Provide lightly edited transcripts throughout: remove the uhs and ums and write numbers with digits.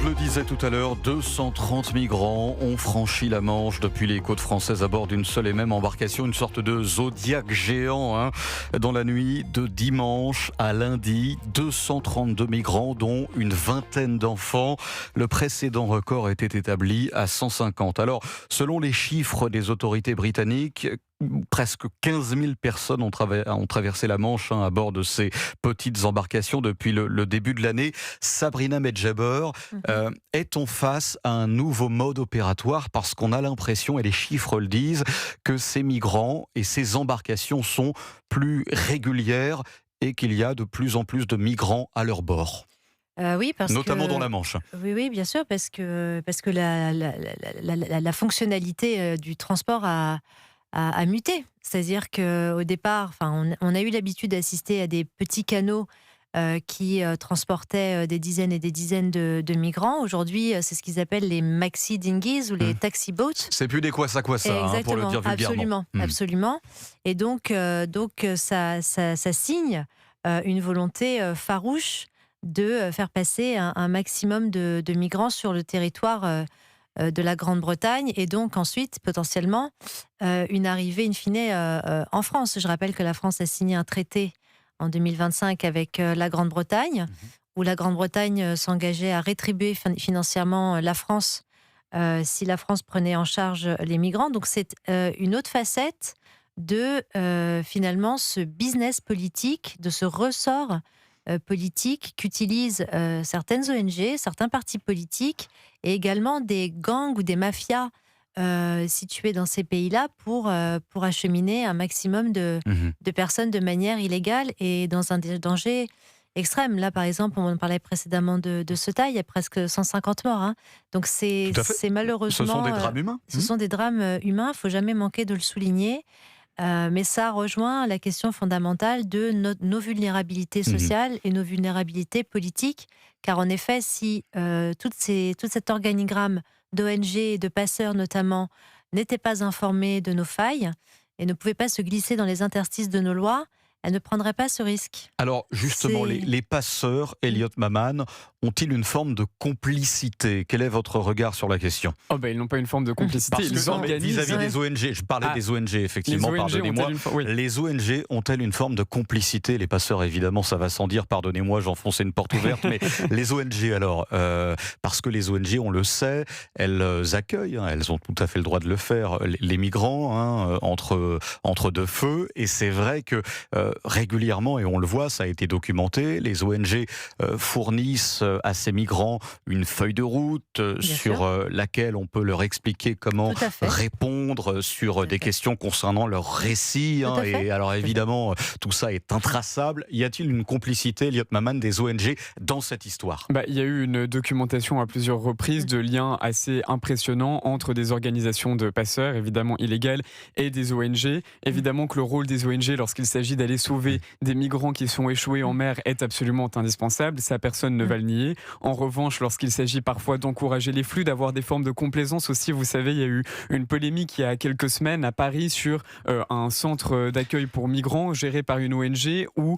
Je le disais tout à l'heure, 230 migrants ont franchi la Manche depuis les côtes françaises à bord d'une seule et même embarcation, une sorte de zodiaque géant. Dans la nuit de dimanche à lundi, 232 migrants, dont une vingtaine d'enfants. Le précédent record était établi à 150. Alors, selon les chiffres des autorités britanniques, presque 15 000 personnes ont traversé la Manche à bord de ces petites embarcations depuis le début de l'année. Sabrina Medjaber, est-on face à un nouveau mode opératoire parce qu'on a l'impression, et les chiffres le disent, que ces migrants et ces embarcations sont plus régulières et qu'il y a de plus en plus de migrants à leur bord, Oui, notamment dans la Manche. oui, bien sûr, parce que la fonctionnalité du transport a muté. C'est-à-dire qu'au départ, on a eu l'habitude d'assister à des petits canaux qui transportaient des dizaines et des dizaines de migrants. Aujourd'hui, c'est ce qu'ils appellent les maxi dinghies ou les taxi boats. C'est plus des quoi-ça, pour le dire vulgairement. Absolument. Et donc ça signe une volonté farouche de faire passer un maximum de migrants sur le territoire de la Grande-Bretagne, et donc ensuite potentiellement une arrivée in fine en France. Je rappelle que la France a signé un traité en 2025 avec la Grande-Bretagne, où la Grande-Bretagne s'engageait à rétribuer financièrement la France si la France prenait en charge les migrants. Donc c'est une autre facette de finalement ce business politique, de ce ressort politique qu'utilisent certaines ONG, certains partis politiques et également des gangs ou des mafias situés dans ces pays-là pour acheminer un maximum de personnes de manière illégale et dans un danger extrême. Là, par exemple, on parlait précédemment de Ceuta, il y a presque 150 morts. Donc c'est malheureusement... Ce sont des drames humains. Ce sont des drames humains, il ne faut jamais manquer de le souligner. Mais ça rejoint la question fondamentale de nos vulnérabilités sociales et nos vulnérabilités politiques. Car en effet, si tout cet organigramme d'ONG et de passeurs notamment n'était pas informé de nos failles et ne pouvait pas se glisser dans les interstices de nos lois, elle ne prendrait pas ce risque. Alors justement, les passeurs, Elliot Maman, ont-ils une forme de complicité ? Quel est votre regard sur la question ? Ils n'ont pas une forme de complicité. Parce que vis-à-vis des ONG, je parlais des ONG, effectivement, pardonnez-moi. Les ONG ont-elles une forme de complicité ? Les passeurs, évidemment, ça va sans dire, pardonnez-moi, j'enfonce une porte ouverte, mais les ONG alors, parce que les ONG, on le sait, elles accueillent, elles ont tout à fait le droit de le faire, les migrants entre deux feux, et c'est vrai que régulièrement, et on le voit, ça a été documenté, les ONG fournissent à ces migrants une feuille de route sur laquelle on peut leur expliquer comment répondre sur des questions concernant leur récit. Et alors évidemment, tout ça est intraçable. Y a-t-il une complicité, Elliot Maman, des ONG dans cette histoire ? Il y a eu une documentation à plusieurs reprises de liens assez impressionnants entre des organisations de passeurs, évidemment illégales, et des ONG. Évidemment que le rôle des ONG, lorsqu'il s'agit d'aller sauver des migrants qui sont échoués en mer, est absolument indispensable. Ça, personne ne va le nier. En revanche, lorsqu'il s'agit parfois d'encourager les flux, d'avoir des formes de complaisance aussi, vous savez, il y a eu une polémique il y a quelques semaines à Paris sur un centre d'accueil pour migrants géré par une ONG où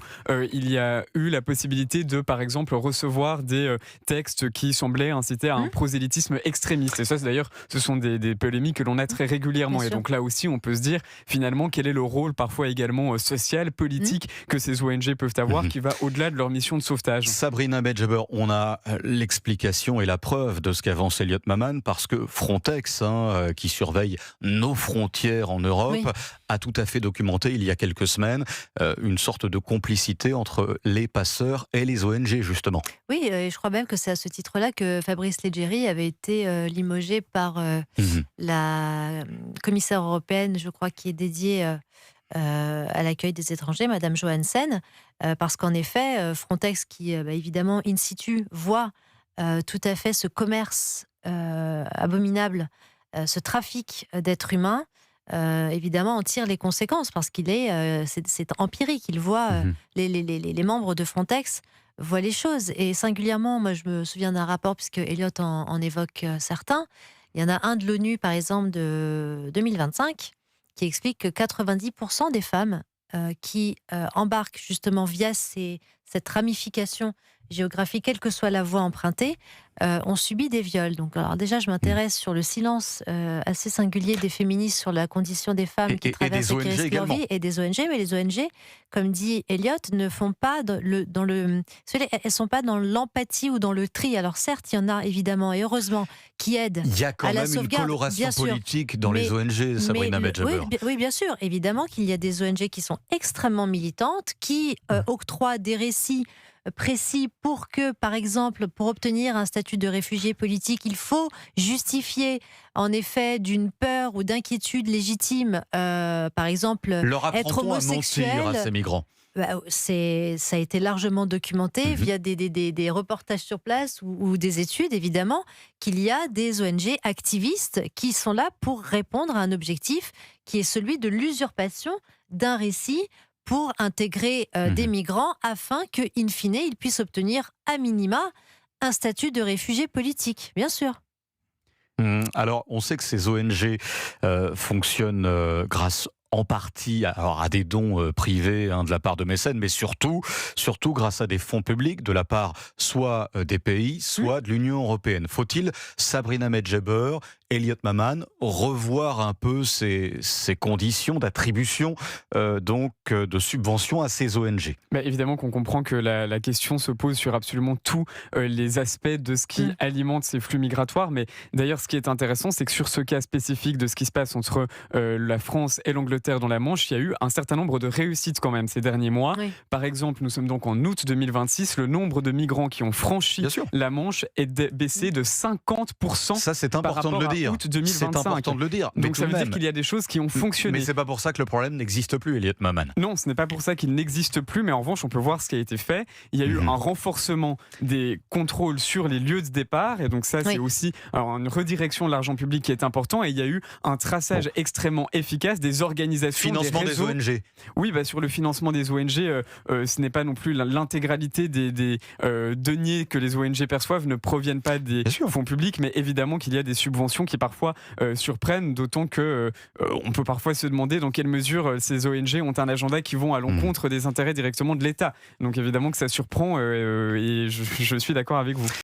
il y a eu la possibilité de, par exemple, recevoir des textes qui semblaient inciter à un prosélytisme extrémiste. Et ça, d'ailleurs, ce sont des polémiques que l'on a très régulièrement. Et donc là aussi, on peut se dire, finalement, quel est le rôle parfois également social, politique que ces ONG peuvent avoir, qui va au-delà de leur mission de sauvetage. Sabrina Medjaber, on a l'explication et la preuve de ce qu'avance Elliot Maman, parce que Frontex, qui surveille nos frontières en Europe, a tout à fait documenté il y a quelques semaines une sorte de complicité entre les passeurs et les ONG, justement. Oui, et je crois même que c'est à ce titre-là que Fabrice Leggeri avait été limogé par la commissaire européenne, je crois, qui est dédiée à l'accueil des étrangers, Madame Johansen, parce qu'en effet, Frontex, qui évidemment in situ voit tout à fait ce commerce abominable, ce trafic d'êtres humains, évidemment en tire les conséquences, parce c'est empirique. Il voit les membres de Frontex voient les choses, et singulièrement, moi je me souviens d'un rapport, puisque Elliot en évoque certains. Il y en a un de l'ONU, par exemple, de 2025, qui explique que 90% des femmes qui embarquent justement via ces cette ramification géographique, quelle que soit la voie empruntée, ont subi des viols. Donc, alors déjà, je m'intéresse sur le silence assez singulier des féministes sur la condition des femmes qui traversent et qui risquent leur vie, et des ONG. Mais les ONG, comme dit Elliot, ne font pas elles sont pas dans l'empathie ou dans le tri. Alors certes, il y en a évidemment, et heureusement, qui aident. Il y a quand même une coloration politique dans les ONG, Sabrina Medjeber. Oui, bien sûr. Évidemment qu'il y a des ONG qui sont extrêmement militantes, qui octroient des récits précis pour que, par exemple, pour obtenir un statut de réfugié politique, il faut justifier en effet d'une peur ou d'inquiétude légitime, par exemple, être homosexuel. À mentir à ces migrants. Ça a été largement documenté via des reportages sur place ou des études, évidemment, qu'il y a des ONG activistes qui sont là pour répondre à un objectif qui est celui de l'usurpation d'un récit pour intégrer des migrants afin que, in fine, ils puissent obtenir à minima un statut de réfugié politique, bien sûr. Alors, on sait que ces ONG fonctionnent grâce en partie à des dons privés de la part de mécènes, mais surtout grâce à des fonds publics de la part soit des pays, soit de l'Union européenne. Faut-il, Sabrina Medjeber, Elliot Maman, revoir un peu ces conditions d'attribution de subventions à ces ONG? Évidemment qu'on comprend que la question se pose sur absolument tous les aspects de ce qui alimente ces flux migratoires, mais d'ailleurs ce qui est intéressant, c'est que sur ce cas spécifique de ce qui se passe entre la France et l'Angleterre dans la Manche, il y a eu un certain nombre de réussites quand même ces derniers mois. Oui. Par exemple, nous sommes donc en août 2026, le nombre de migrants qui ont franchi la Manche est baissé de 50%. Ça, c'est important de le dire. Août 2025. C'est important de le dire. Donc ça veut dire qu'il y a des choses qui ont fonctionné. Mais c'est pas pour ça que le problème n'existe plus, Elliot Maman. Non, ce n'est pas pour ça qu'il n'existe plus, mais en revanche, on peut voir ce qui a été fait. Il y a eu un renforcement des contrôles sur les lieux de départ, et donc ça, c'est aussi une redirection de l'argent public qui est important, et il y a eu un traçage extrêmement efficace des organisations, financement des ONG. Oui, sur le financement des ONG, ce n'est pas non plus l'intégralité des deniers que les ONG perçoivent ne proviennent pas des fonds publics, mais évidemment qu'il y a des subventions qui parfois surprennent, d'autant que on peut parfois se demander dans quelle mesure ces ONG ont un agenda qui vont à l'encontre des intérêts directement de l'État. Donc évidemment que ça surprend, et je suis d'accord avec vous.